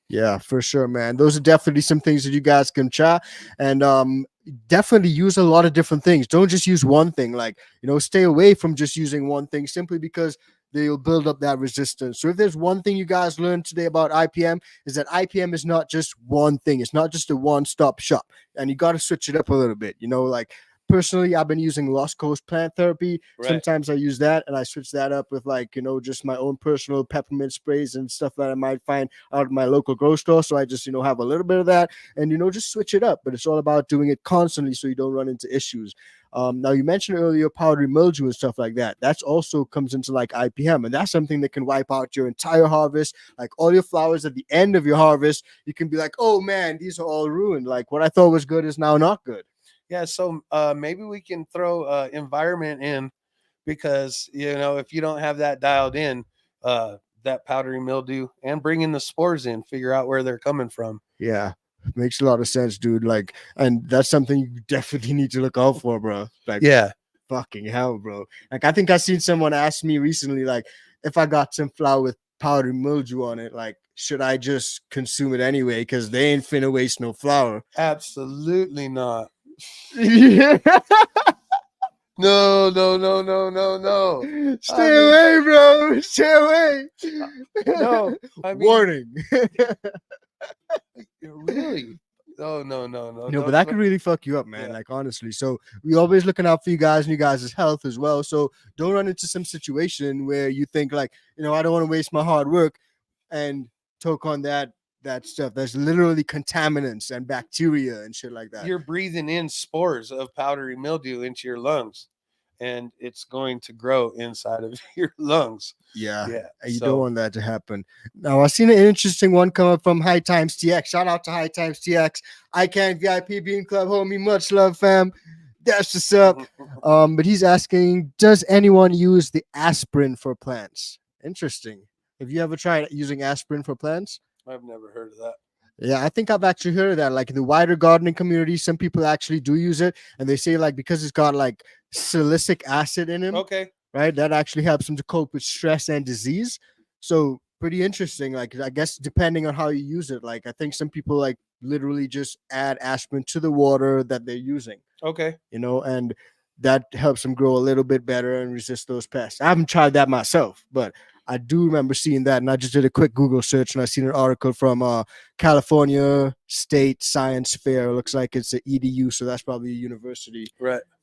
Yeah, for sure, man. Those are definitely some things that you guys can try, and definitely use a lot of different things. Don't just use one thing. Like, stay away from just using one thing simply because they'll build up that resistance. So if there's one thing you guys learned today about IPM, is that IPM is not just one thing. It's not just a one-stop shop, and you got to switch it up a little bit. Like, personally, I've been using Lost Coast plant therapy. Right. Sometimes I use that, and I switch that up with just my own personal peppermint sprays and stuff that I might find out of my local grocery store. So I just have a little bit of that, and just switch it up. But it's all about doing it constantly so you don't run into issues. Now you mentioned earlier powdery mildew and stuff like that. That's also comes into like IPM, and that's something that can wipe out your entire harvest. Like all your flowers at the end of your harvest, you can be like, oh man, these are all ruined. Like what I thought was good is now not good. Yeah, so maybe we can throw environment in, because if you don't have that dialed in, that powdery mildew, and bring in the spores in, figure out where they're coming from. Yeah, makes a lot of sense, dude. Like, and that's something you definitely need to look out for, bro. Like, yeah, fucking hell, bro. Like, I think I seen someone ask me recently, like, if I got some flour with powdery mildew on it, like, should I just consume it anyway? Because they ain't finna waste no flour. Absolutely not. Yeah. No. Stay away, bro. Stay away. No, I mean, warning. Really? No. But that could really fuck you up, man. Yeah. Like, honestly. So we always looking out for you guys and you guys' health as well. So don't run into some situation where you think like, I don't want to waste my hard work and talk on that stuff. There's literally contaminants and bacteria and shit like that. You're breathing in spores of powdery mildew into your lungs, and it's going to grow inside of your lungs. Yeah. You don't want that to happen. Now, I've seen an interesting one come up from High Times TX. Shout out to High Times TX. ICANN VIP Bean Club, homie. Much love, fam. That's what's up. But he's asking, does anyone use the aspirin for plants? Interesting. Have you ever tried using aspirin for plants? I've never heard of that. Yeah, I think I've actually heard of that. Like in the wider gardening community, some people actually do use it, and they say like because it's got like salicylic acid in it, Okay. right? That actually helps them to cope with stress and disease. So pretty interesting. Like I guess depending on how you use it, like I think some people like literally just add aspirin to the water that they're using. Okay. And that helps them grow a little bit better and resist those pests. I haven't tried that myself, but I do remember seeing that, and I just did a quick Google search, and I seen an article from California State Science Fair. It looks like it's an EDU, so that's probably a university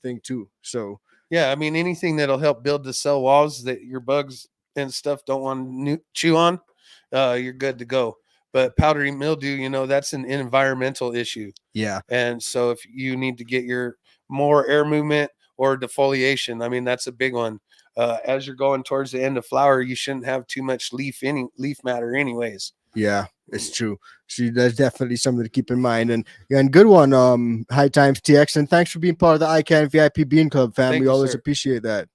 thing too. So yeah, I mean anything that'll help build the cell walls that your bugs and stuff don't want to chew on, you're good to go. But powdery mildew, that's an environmental issue. Yeah, and so if you need to get your more air movement or defoliation, I mean that's a big one. As you're going towards the end of flower, you shouldn't have too much leaf matter anyways. Yeah, it's true. See, that's definitely something to keep in mind. And good one, High Times TX, and thanks for being part of the ICANN VIP Bean Club, fam. We always appreciate that.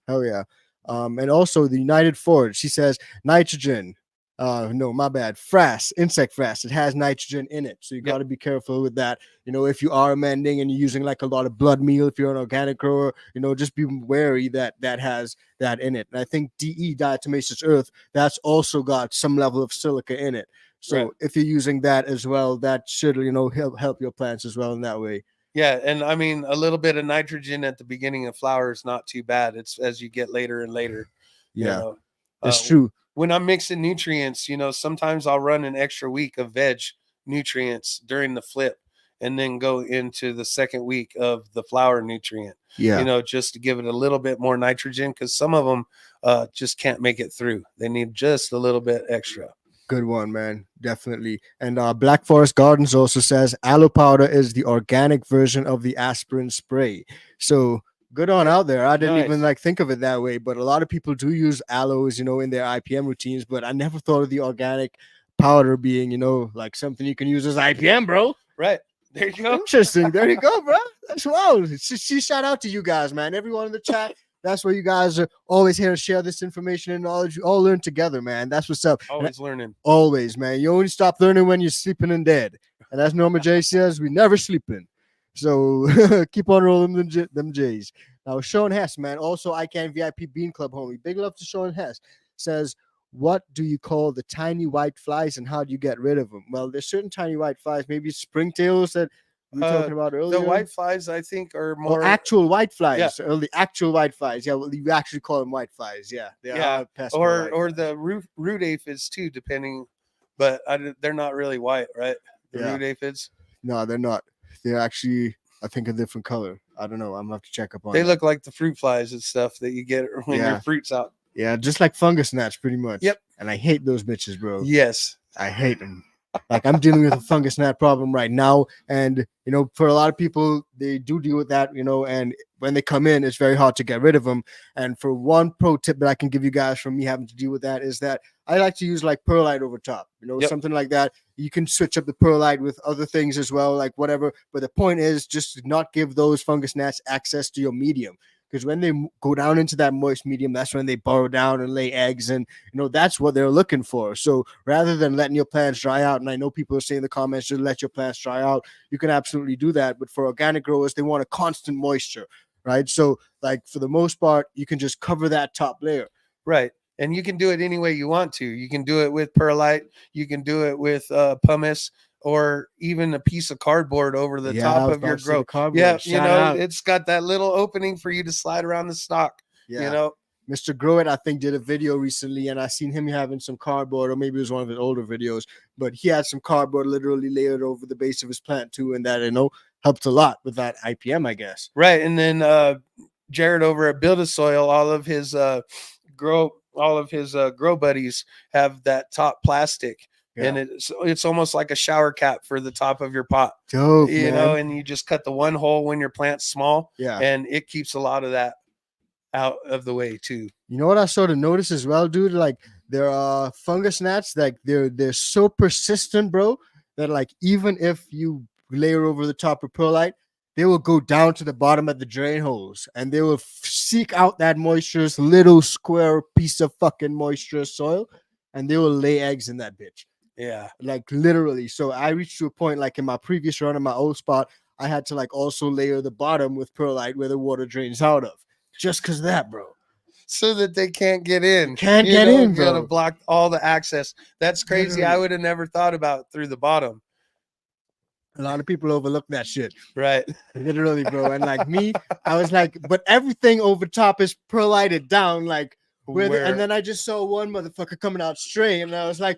Hell yeah. And also the United Forge, she says nitrogen. No, my bad. Frass, insect frass. It has nitrogen in it. So you got to be careful with that. If you are amending and you're using like a lot of blood meal, if you're an organic grower, just be wary that has that in it. And I think diatomaceous earth, that's also got some level of silica in it. So if you're using that as well, that should, help your plants as well in that way. Yeah. And I mean, a little bit of nitrogen at the beginning of flower is not too bad. It's as you get later and later. Yeah. It's true. when I'm mixing nutrients, sometimes I'll run an extra week of veg nutrients during the flip and then go into the second week of the flower nutrient, just to give it a little bit more nitrogen, because some of them just can't make it through. They need just a little bit extra. Good one, man. Definitely. And Black Forest Gardens also says aloe powder is the organic version of the aspirin spray. So good on out there. I didn't even think of it that way, but a lot of people do use aloes, in their IPM routines, but I never thought of the organic powder being, like something you can use as IPM, bro. Right. There you go. Interesting. There you go, bro. That's wild. Shout out to you guys, man. Everyone in the chat. That's why you guys are always here to share this information and knowledge. You all learn together, man. That's what's up. Always learning. Always, man. You only stop learning when you're sleeping and dead. And as Norma J says, we never sleeping. So keep on rolling them J's. Now, Sean Hess, man. Also, ICANN VIP Bean Club homie. Big love to Sean Hess. Says, what do you call the tiny white flies and how do you get rid of them? Well, there's certain tiny white flies, maybe springtails that we were talking about earlier. The white flies, I think, are more actual white flies. Or the actual white flies. Yeah, well, you actually call them white flies. Yeah, they are pest. Or the root aphids too, depending. But they're not really white, right? The root aphids. No, they're not. They're actually, I think, a different color. I don't know. I'm gonna have to check up on. They look like the fruit flies and stuff that you get when your fruit's out. Yeah, just like fungus gnats, pretty much. Yep. And I hate those bitches, bro. Yes, I hate them. Like I'm dealing with a fungus gnat problem right now, and for a lot of people, they do deal with that, and when they come in, it's very hard to get rid of them. And for one pro tip that I can give you guys from me having to deal with that is that I like to use like perlite over top, something like that. You can switch up the perlite with other things as well, like whatever. But the point is just to not give those fungus gnats access to your medium. Because when they go down into that moist medium, that's when they burrow down and lay eggs. And, that's what they're looking for. So rather than letting your plants dry out, and I know people are saying in the comments, just let your plants dry out. You can absolutely do that. But for organic growers, they want a constant moisture, right? So like for the most part, you can just cover that top layer. Right. And you can do it any way you want to. You can do it with perlite. You can do it with pumice. Or even a piece of cardboard over the top of your grow. Yeah, it's got that little opening for you to slide around the stalk. Yeah. Mr. Grow It, I think, did a video recently, and I seen him having some cardboard, or maybe it was one of his older videos, but he had some cardboard literally layered over the base of his plant too, and that helped a lot with that IPM, I guess. Right, and then Jared over at Build a Soil, all of his grow buddies have that top plastic. Yeah. And it's almost like a shower cap for the top of your pot. Dope, and you just cut the one hole when your plant's small. Yeah. And it keeps a lot of that out of the way too. You know what I sort of noticed as well, dude? Like there are fungus gnats, like they're so persistent, bro, that like even if you layer over the top of perlite, they will go down to the bottom of the drain holes and they will seek out that moisturous little square piece of fucking moisturous soil, and they will lay eggs in that bitch. Yeah, like literally. So I reached to a point, like in my previous run in my old spot, I had to like also layer the bottom with perlite where the water drains out of, just because of that, bro. So that they can't get in. Can't get in, bro. Gotta block all the access. That's crazy. I would have never thought about through the bottom. A lot of people overlook that shit. Right. Literally, bro. And like me, I was like, but everything over top is perlited down, like and then I just saw one motherfucker coming out straight, and I was like,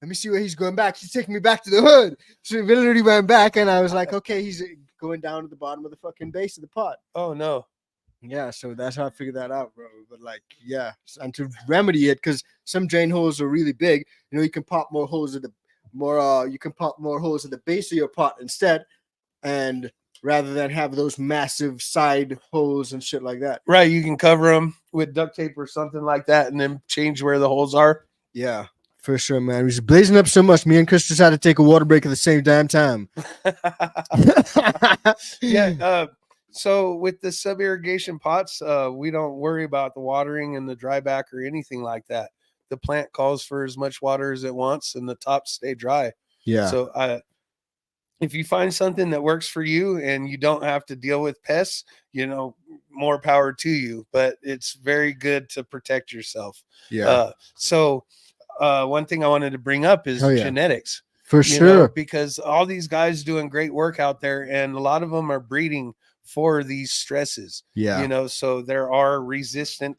let me see where he's going back. He's taking me back to the hood. So he literally went back, and I was like, okay, he's going down to the bottom of the fucking base of the pot. Oh, no. Yeah, so that's how I figured that out, bro. But like, yeah, and to remedy it, because some drain holes are really big, you can pop more holes at the base of your pot instead, and rather than have those massive side holes and shit like that. Right, you can cover them with duct tape or something like that, and then change where the holes are. Yeah. For sure, man. We're just blazing up so much. Me and Chris just had to take a water break at the same damn time. Yeah. So with the sub-irrigation pots, we don't worry about the watering and the dry back or anything like that. The plant calls for as much water as it wants, and the tops stay dry. Yeah. So if you find something that works for you and you don't have to deal with pests, more power to you. But it's very good to protect yourself. Yeah. One thing I wanted to bring up is genetics. For sure. Because all these guys doing great work out there, and a lot of them are breeding for these stresses. Yeah. So there are resistant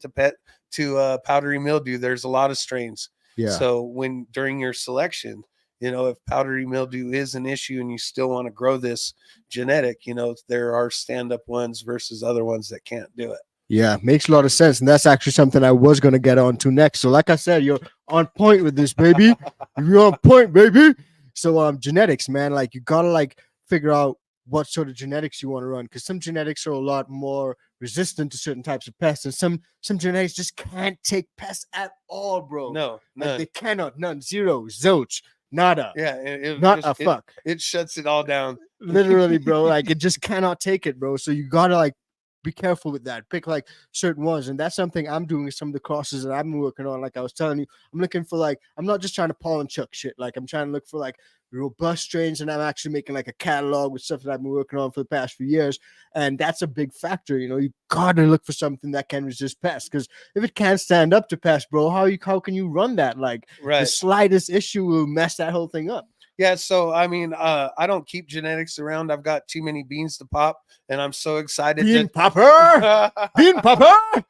to powdery mildew, there's a lot of strains. Yeah. So when during your selection, if powdery mildew is an issue and you still want to grow this genetic, there are stand-up ones versus other ones that can't do it. Yeah, makes a lot of sense. And that's actually something I was going to get on to next. So like I said, you're on point with this, baby. You're on point, baby. So genetics, man, like you got to like figure out what sort of genetics you want to run, because some genetics are a lot more resistant to certain types of pests, and some genetics just can't take pests at all, bro. No, like they cannot, none, zero, zilch, nada. Yeah, not a fuck. It shuts it all down. Literally, bro. Like it just cannot take it, bro. So you gotta like be careful with that. Pick like certain ones, and that's something I'm doing with some of the crosses that I've been working on. Like I was telling you, I'm looking for like, I'm not just trying to pollen chuck shit. Like I'm trying to look for like robust strains, and I'm actually making like a catalog with stuff that I've been working on for the past few years. And that's a big factor. You gotta look for something that can resist pests, because if it can't stand up to pests, bro, how can you run that? Like the slightest issue will mess that whole thing up. Yeah, so I mean, I don't keep genetics around. I've got too many beans to pop, and I'm so excited. Bean popper, bean popper.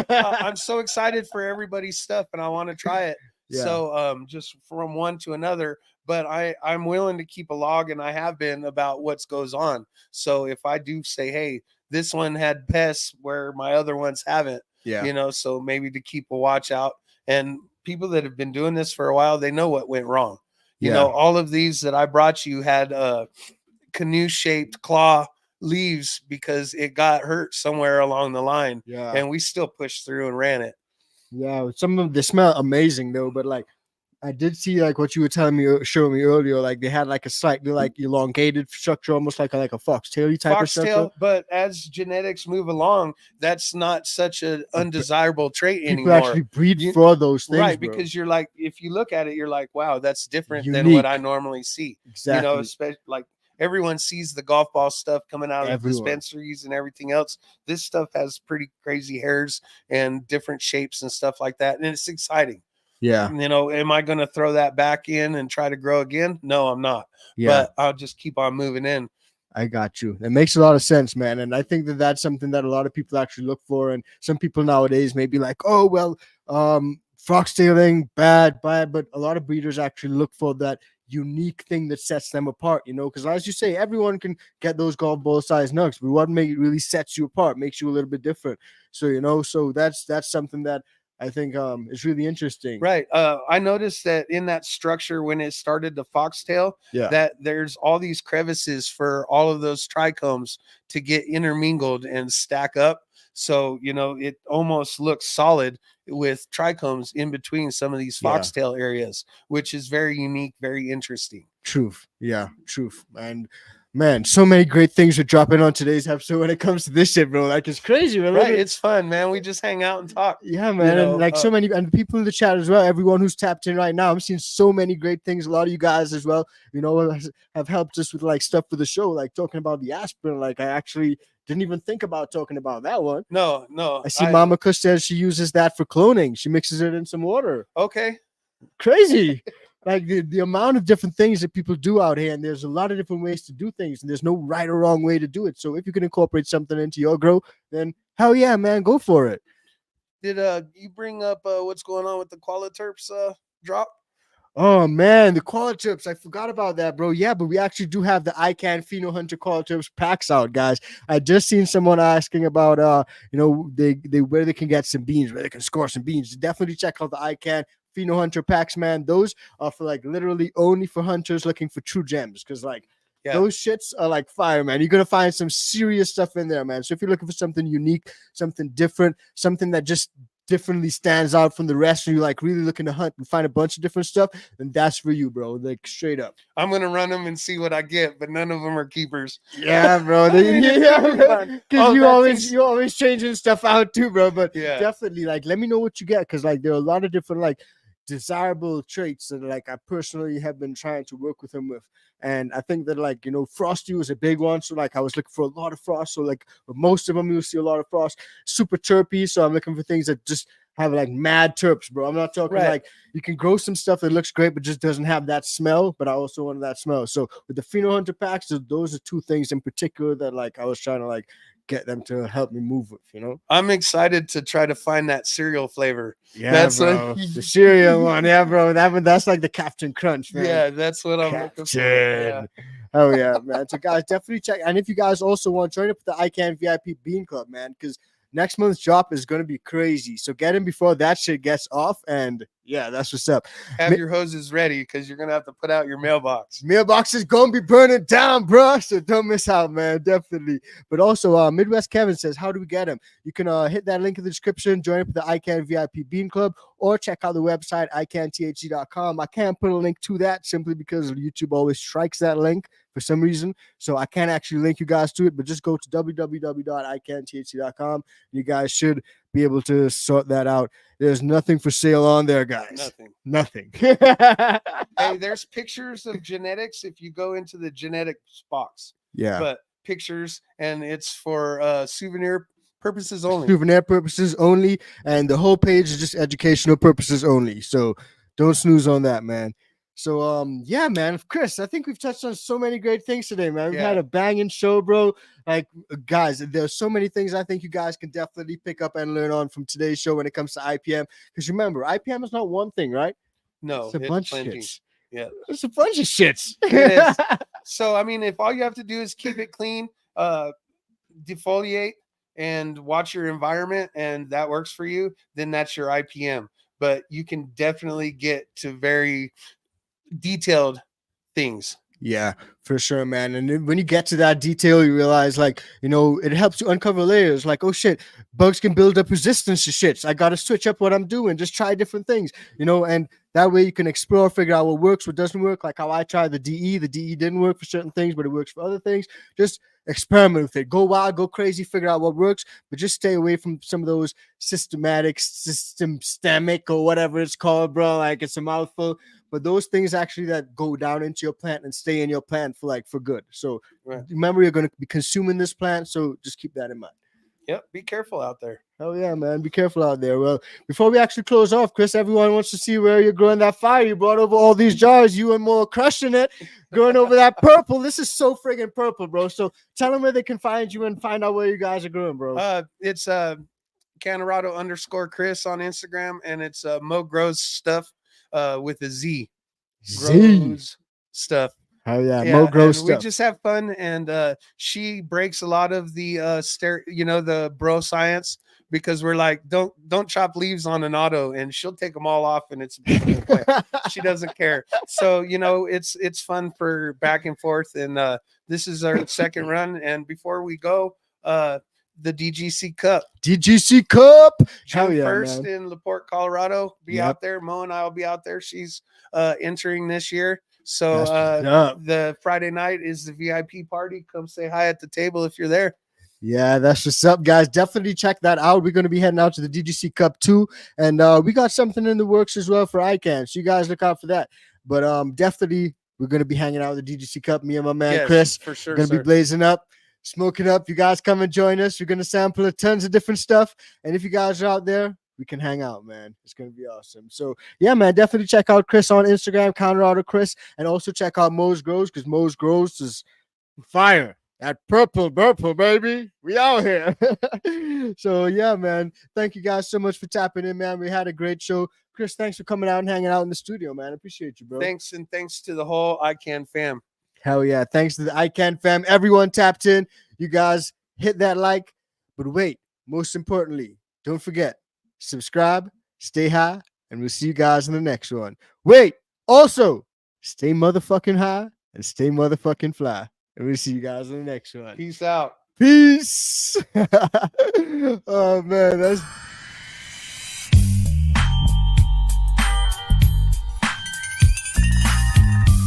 I'm so excited for everybody's stuff, and I want to try it. Yeah. So just from one to another, but I'm willing to keep a log, and I have been, about what goes on. So if I do say, hey, this one had pests where my other ones haven't, so maybe to keep a watch out. And people that have been doing this for a while, they know what went wrong. All of these that I brought you had canoe-shaped claw leaves because it got hurt somewhere along the line. Yeah. And we still pushed through and ran it. Yeah, some of them, they smell amazing though, but like I did see like what you were showing me earlier, like they had like a slightly like elongated structure, almost like a foxtail type of structure. But as genetics move along, that's not such an undesirable trait People anymore. Actually breed for those things, right? Bro. Because you're like, if you look at it, you're like, wow, that's different than what I normally see. Exactly. Especially like everyone sees the golf ball stuff coming out of dispensaries and everything else. This stuff has pretty crazy hairs and different shapes and stuff like that, and it's exciting. Yeah. Am I going to throw that back in and try to grow again? No, I'm not. Yeah. But I'll just keep on moving in. I got you. It makes a lot of sense, man. And I think that that's something that a lot of people actually look for. And some people nowadays may be like, oh, well, foxtailing, bad. But a lot of breeders actually look for that unique thing that sets them apart, because as you say, everyone can get those golf ball size nugs, but what really sets you apart, makes you a little bit different. So, so that's something that I think is really interesting. Right. I noticed that in that structure, when it started to foxtail, that there's all these crevices for all of those trichomes to get intermingled and stack up. So, it almost looks solid with trichomes in between some of these foxtail areas, which is very unique, very interesting. Truth. Yeah, truth. And man, so many great things are dropping on today's episode when it comes to this shit, bro. Like, it's crazy, man. Right, it's fun, man. We just hang out and talk. Yeah, man. And like so many, and people in the chat as well, everyone who's tapped in right now, I'm seeing so many great things. A lot of you guys as well, have helped us with like stuff for the show, like talking about the aspirin. Like, I actually didn't even think about talking about that one. No. I see Mama Kush says she uses that for cloning. She mixes it in some water. Okay. Crazy. Like the amount of different things that people do out here, and there's a lot of different ways to do things, and there's no right or wrong way to do it. So if you can incorporate something into your grow, then hell yeah, man, go for it. Did you bring up what's going on with the Qual drop? Oh man, the Qual tips, I forgot about that, bro. Yeah, but we actually do have the ICANN Pheno Hunter Qual tips packs out, guys. I just seen someone asking about they where they can get some beans, where they can score some beans. Definitely check out the ICANN Pheno Hunter packs, man. Those are for like literally only for hunters looking for true gems, because like those shits are like fire, man. You're gonna find some serious stuff in there, man. So if you're looking for something unique, something different, something that just differently stands out from the rest, and you're like really looking to hunt and find a bunch of different stuff, then that's for you, bro. Like straight up. I'm gonna run them and see what I get, but none of them are keepers. Yeah, bro. Because you always changing stuff out too, bro. But definitely, like, let me know what you get, because like there are a lot of different like desirable traits that like I personally have been trying to work with him with. And I think that like, frosty was a big one. So like I was looking for a lot of frost. So like with most of them, you'll see a lot of frost. Super chirpy. So I'm looking for things that just have like mad terps, bro. I'm not talking Right. like you can grow some stuff that looks great, but just doesn't have that smell. But I also wanted that smell. So with the Pheno Hunter packs, those are two things in particular that like I was trying to like get them to help me move with, you know. I'm excited to try to find that cereal flavor. Yeah, That's bro. what- The cereal one, yeah, bro. That's like the Captain Crunch, man. Yeah, that's what I'm looking for. Yeah. Captain. Oh yeah, man. So guys, definitely check. And if you guys also want to join up with the ICANN VIP Bean Club, man, because next month's drop is gonna be crazy. So get in before that shit gets off. And yeah, that's what's up. Have your hoses ready because you're gonna have to put out your mailbox. Mailbox is gonna be burning down, bro. So don't miss out, man. Definitely. But also, Midwest Kevin says, how do we get him? You can hit that link in the description, join up with the ICANN VIP Bean Club, or check out the website icanthc.com. I can't put a link to that simply because YouTube always strikes that link for some reason. So I can't actually link you guys to it, but just go to www.icanthc.com. You guys should be able to sort that out. There's nothing for sale on there, guys. Nothing. Hey, there's pictures of genetics if you go into the genetics box. Yeah. But pictures, and it's for souvenir purposes only. Souvenir purposes only, and the whole page is just educational purposes only. So don't snooze on that, man. So yeah, man, Chris, I think we've touched on so many great things today, man. We've had a banging show, bro. Like, guys, there's so many things I think you guys can definitely pick up and learn on from today's show when it comes to IPM. Because remember, IPM is not one thing, right? No, It's a bunch of plenty. shits. Yeah, It's a bunch of shits. it is. So I mean, if all you have to do is keep it clean, defoliate, and watch your environment, and that works for you, then that's your IPM. But you can definitely get to very detailed things. Yeah, for sure, man. And then when you get to that detail, you realize, like, you know, it helps you uncover layers. Like, oh shit, bugs can build up resistance to shit. So I got to switch up what I'm doing. Just try different things, you know, and that way you can explore, figure out what works, what doesn't work. Like how I tried the DE. The DE didn't work for certain things, but it works for other things. Just experiment with it. Go wild, go crazy, figure out what works, but just stay away from some of those systemic or whatever it's called, bro. Like, it's a mouthful. But those things actually that go down into your plant and stay in your plant for good. So remember, you're going to be consuming this plant. So just keep that in mind. Yep. Be careful out there. Oh yeah, man. Be careful out there. Well, before we actually close off, Chris, everyone wants to see where you're growing that fire. You brought over all these jars. You and Mo crushing it, growing over that purple. This is so friggin' purple, bro. So tell them where they can find you and find out where you guys are growing, bro. It's Canarado _Chris on Instagram, and it's Mo Grows Stuff with a Z. Grows Stuff. Oh yeah, Mo Grows Stuff. We just have fun, and she breaks a lot of the the bro science, because we're like, don't chop leaves on an auto, and she'll take them all off, and it's she doesn't care. So it's fun for back and forth, and this is our second run, and before we go, the DGC Cup. DGC Cup. June 1st in LaPorte, Colorado. Be out there. Mo and I will be out there. She's entering this year. So the Friday night is the VIP party. Come say hi at the table if you're there. Yeah, that's what's up, guys. Definitely check that out. We're going to be heading out to the DGC Cup too. And we got something in the works as well for ICANN. So you guys look out for that. But definitely we're going to be hanging out with the DGC Cup. Me and my man Chris for sure. Going to be blazing up, smoking up. You guys come and join us. We're going to sample tons of different stuff. And if you guys are out there, we can hang out, man. It's going to be awesome. So, yeah, man, definitely check out Chris on Instagram, Canarado Chris, and also check out Mo's Grows, because Mo's Grows is fire. That purple, baby. We out here. So, yeah, man, thank you guys so much for tapping in, man. We had a great show. Chris, thanks for coming out and hanging out in the studio, man. I appreciate you, bro. Thanks, and thanks to the whole ICANN fam. Hell yeah. Thanks to the ICANN fam. Everyone tapped in. You guys hit that like. But wait, most importantly, don't forget, subscribe, stay high, and we'll see you guys in the next one. Wait, also, stay motherfucking high and stay motherfucking fly. And we'll see you guys in the next one. Peace out. Peace. Oh, man, that's...